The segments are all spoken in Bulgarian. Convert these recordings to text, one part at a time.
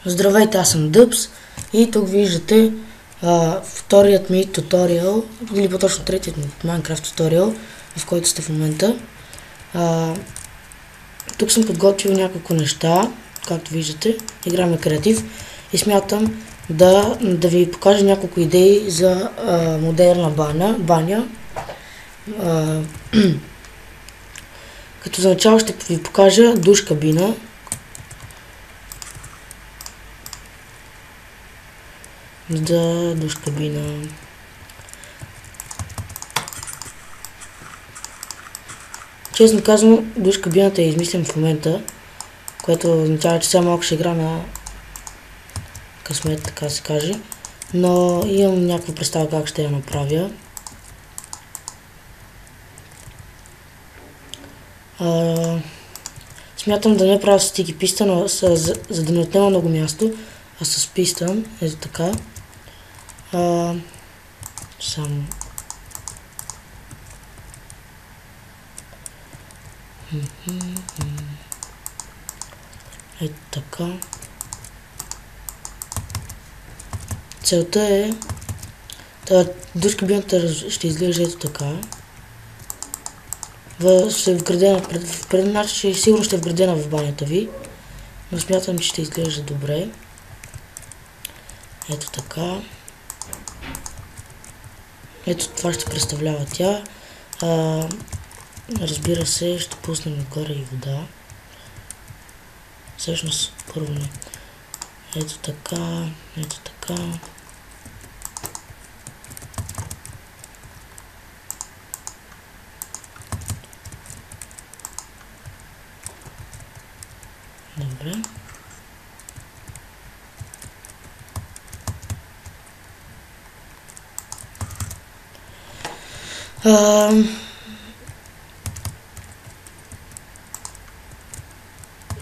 Здравейте, аз съм Дъбс и тук виждате вторият ми туториал, или по-точно третият ми Minecraft туториал, в който сте в момента. Тук съм подготвил няколко неща, както виждате, играме креатив и смятам да ви покажа няколко идеи за модерна баня. Като за начало ще ви покажа душ кабина. Душ кабина. Честно казвам, душ кабината е измислен в момента, което означава, че само малко ще игра на късмет, така се каже. Но имам някаква представа как ще я направя. Смятам да не правя стики писта, но за да не отнема много място, а с писта, ето така. Само. Ето така. Целта е душ кабината ще изглежда ето така. Сигурно ще е вградена в банята ви, но смятам, че ще изглежда добре. Ето така. Ето това ще представлява тя. Разбира се, ще пуснем отгоре и вода. Всъщност, първо не. Ето така, ето така. Добре.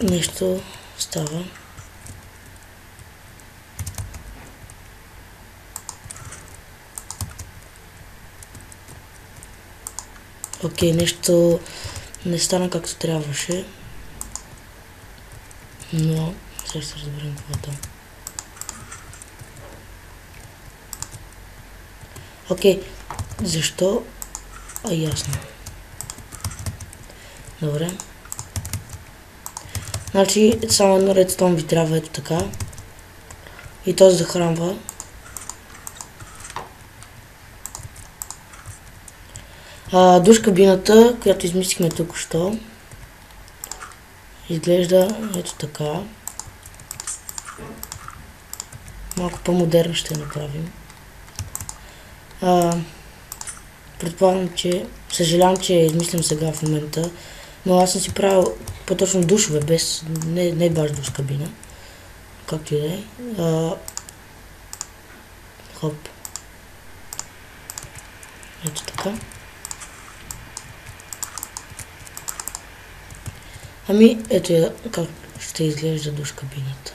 Нещо става. Окей, нещо не стана както трябваше. Но сега ще разберем какво е там. Окей, защо? Ясно. Добре. Значи, само едно редстон ви трябва ето така. И този захранва. Душ кабината, която измислихме току-що, изглежда ето така. Малко по-модерно ще направим. Предполагам, че съжалявам, че измислям сега в момента, но аз съм си правил по-точно душове, без не баш душ кабина, както и да е. Хоп. Ето така. Ето как ще изглежда душ кабината.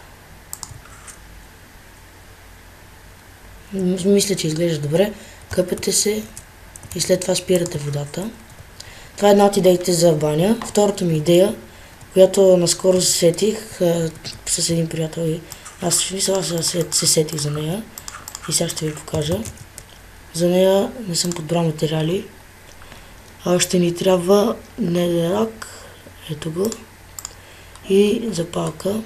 Мисля, че изглежда добре. Къпете се и след това спирате водата. Това е една от идеите за баня. Втората ми идея, която наскоро се сетих с един приятел и аз се сетих за нея и сега ще ви покажа. За нея не съм подбрал материали. Ще ни трябва недерак, ето го, и запалка.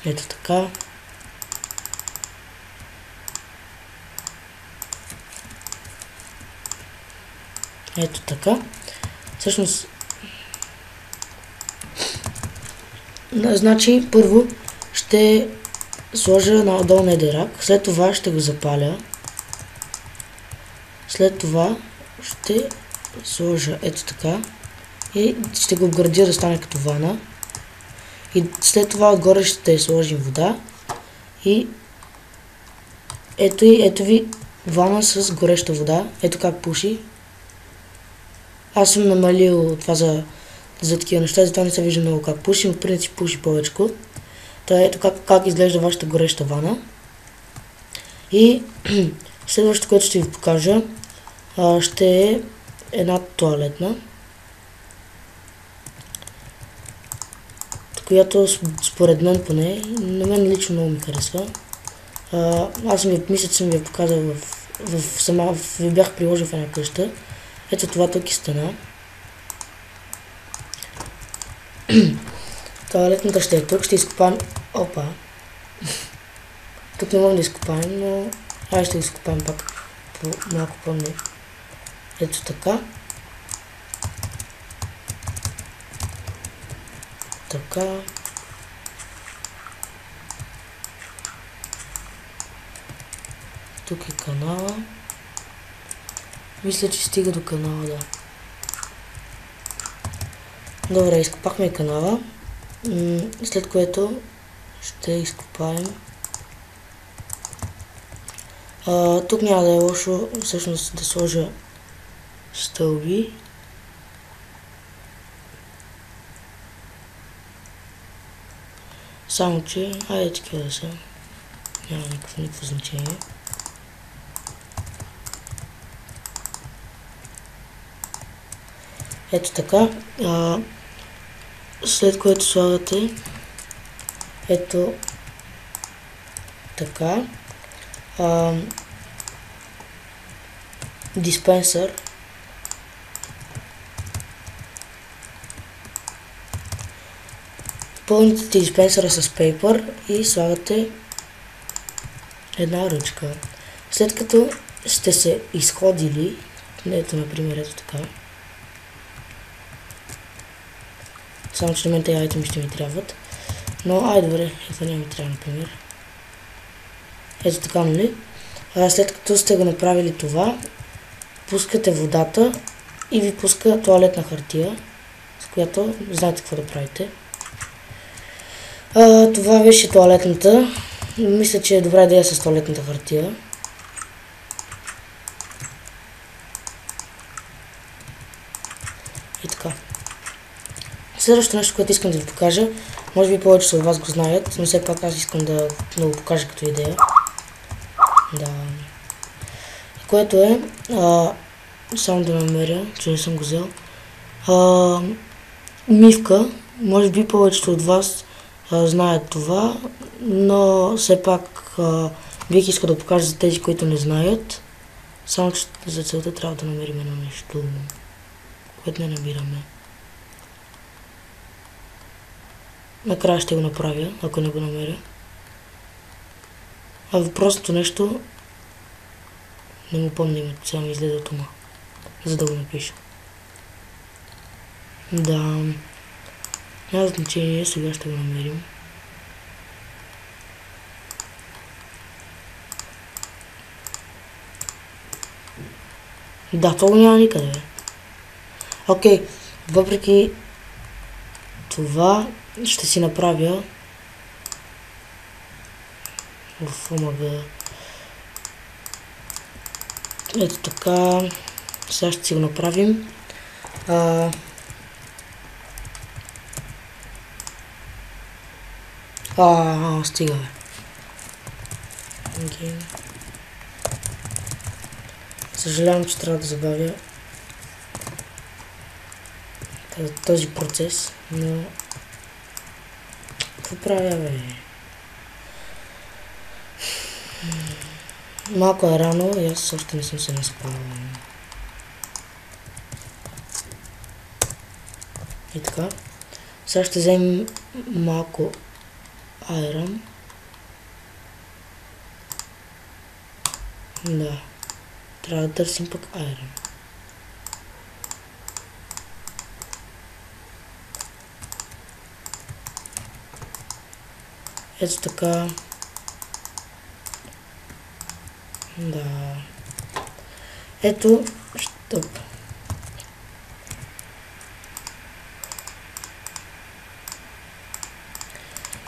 Ето така. Ето така. Всъщност, значи, първо ще сложа надолу недерак, след това ще го запаля. След това ще сложа ето така и ще го обградя да стане като вана. И след това отгоре ще сложим вода и ето ви вана с гореща вода. Ето как пуши. Аз съм намалил това за такива неща, затова не се вижда много как пуши, но в принцип пуши повечко. Ето как изглежда вашата гореща вана. И следващото, което ще ви покажа, ще е една тоалетна. която според мен поне, на мен лично много ми харесва. Аз мисля, че съм ви я показал ви бях приложил в една къща. Ето това тук е стена. Тоалетната ще е тук, ще изкопаем... Опа! Тук не можем да изкопаем, но... ще изкопаем пак малко по-не. Ето така. Така. Тук е канала. Мисля, че стига до канала, да. Добре, изкопахме канала. След което ще изкопаем. Тук няма да е лошо всъщност да сложа стълби. Само че, айде такива да са. Няма никакво значение. Ето така. След което слагате ето така. Диспенсър. Пълните диспенсъра с пейпер и слагате една ръчка. След като сте се изходили, ето например ето така. Само че на мен тези айтеми ще ми трябват. Но добре, ето няма ми трябва например. Ето така, нали? След като сте го направили това, пускате водата и ви пуска тоалетна хартия, с която знаете какво да правите. Това беше тоалетната. Мисля, че е добра идея с тоалетната хартия. И така. Следващото нещо, което искам да ви покажа, може би повечето от вас го знаят, но все пак аз искам да го покажа като идея. Да. Което е, само да намеря, че не съм го взел. Мивка, може би повечето от вас знаят това, но все пак бих искал да покажа за тези, които не знаят. Само че за целта трябва да намерим едно нещо, което не набираме. Накрая ще го направя, ако не го намеря. Въпросното нещо не му помня името, сега ми излезе от ума, за да го напиша. Да, няма значение, сега ще го намерим. Да, това няма никъде. Окей, въпреки това ще си направя в омага. Ето така. Сега ще си го направим. Стига, бе. Okay. Съжалявам, че трябва да забавя този процес, но какво правя, бе? Малко е рано и аз още не съм се наспал. И така. Сега ще вземем малко айрон. Да. Трябва да търсим пък айрон. Ето така. Да. Ето. Стоп.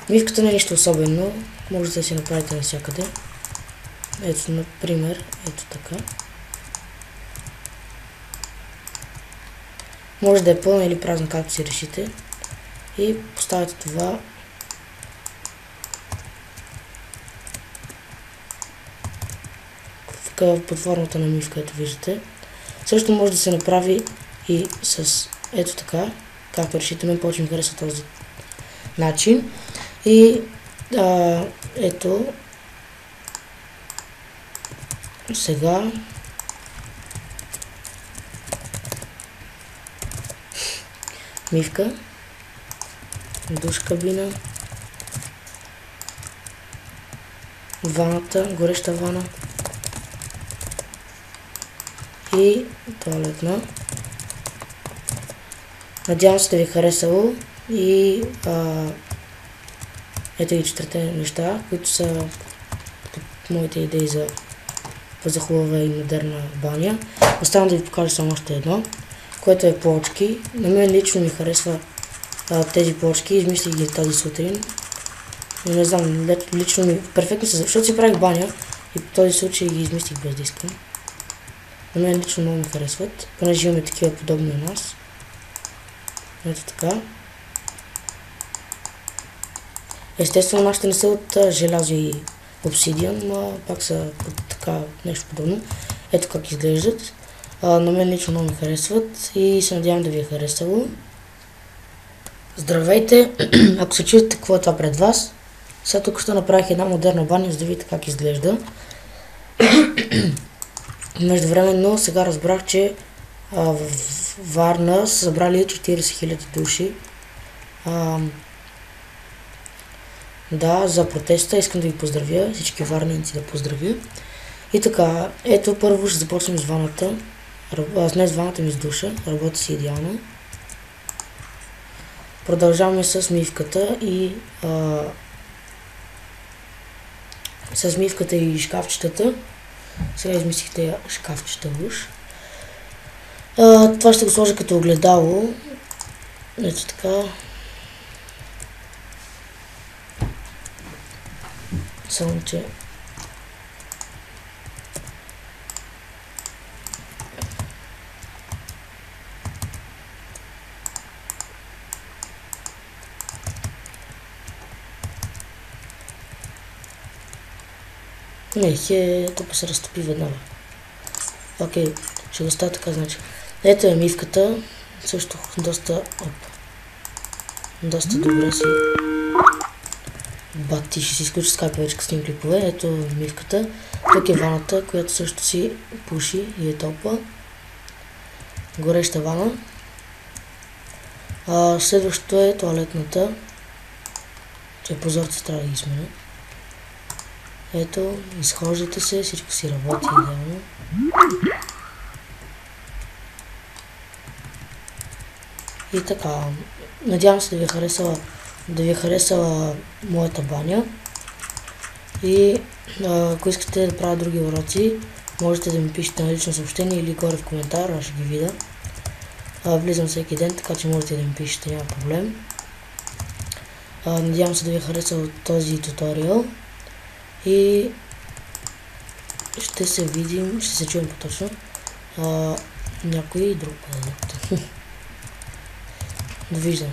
Мивката не е нищо особено. Може да си направите навсякъде. Ето, например, ето така. Може да е пълна или празна, както си решите. И поставяте това. Под формата на мивка, ето виждате. Също може да се направи и с ето така, както решите. Мен повече ми харесва този начин. И ето сега мивка, душ кабина, ваната, гореща вана и тоалетна. Надявам се да ви е харесало и ето и 4 неща, които са моите идеи за хубава и модерна баня. Оставам да ви покажа само още едно, което е плочки. На мен лично ми харесва тези плочки, измислих ги тази сутрин. Но не знам, лично ми перфектно са, защото си правих баня и по този случай ги измислих без да искам. На мен лично много ми харесват, понеже имаме такива подобни на нас. Ето така. Естествено, нашите не са от желязо и обсидиан, но пак са така нещо подобно. Ето как изглеждат. На мен лично много ми харесват и се надявам да ви е харесало. Здравейте! Ако се чуете какво е това пред вас, сега тук ще направих една модерна баня, за да видите как изглежда. Междувременно сега разбрах, че в Варна са събрали 40 000 души. Да, за протеста искам да ви поздравя, всички варненци да поздравя. И така, ето първо ще започнем с ваната. Днес ваната ми с душа, работи си идеално. Продължаваме с мивката и шкафчетата. Сега измислих тези шкафчета уж. Това ще го сложа като огледало. Ето така. Само че тук се разтопи веднага. Окей, ще го става така, значи. Ето е мивката, също доста добре си. Бати, ще си изключи скайпа вече с клипове. Ето мивката. Тук е ваната, която също си пуши и е топла. Гореща вана. Следващото е тоалетната. Че прозорци трябва да ги сменя. Ето, изхождате се, всичко си работи идеално. И така, надявам се да ви е харесала моята баня. И ако искате да правя други уроци, можете да ми пишете на лично съобщение или горе в коментар, аз ще ги видя. Влизам всеки ден, така че можете да ми пишете, няма проблем. Надявам се да ви е харесал този туториал. И ще се видим, ще се чуем по-точно някой друг път. Довиждане.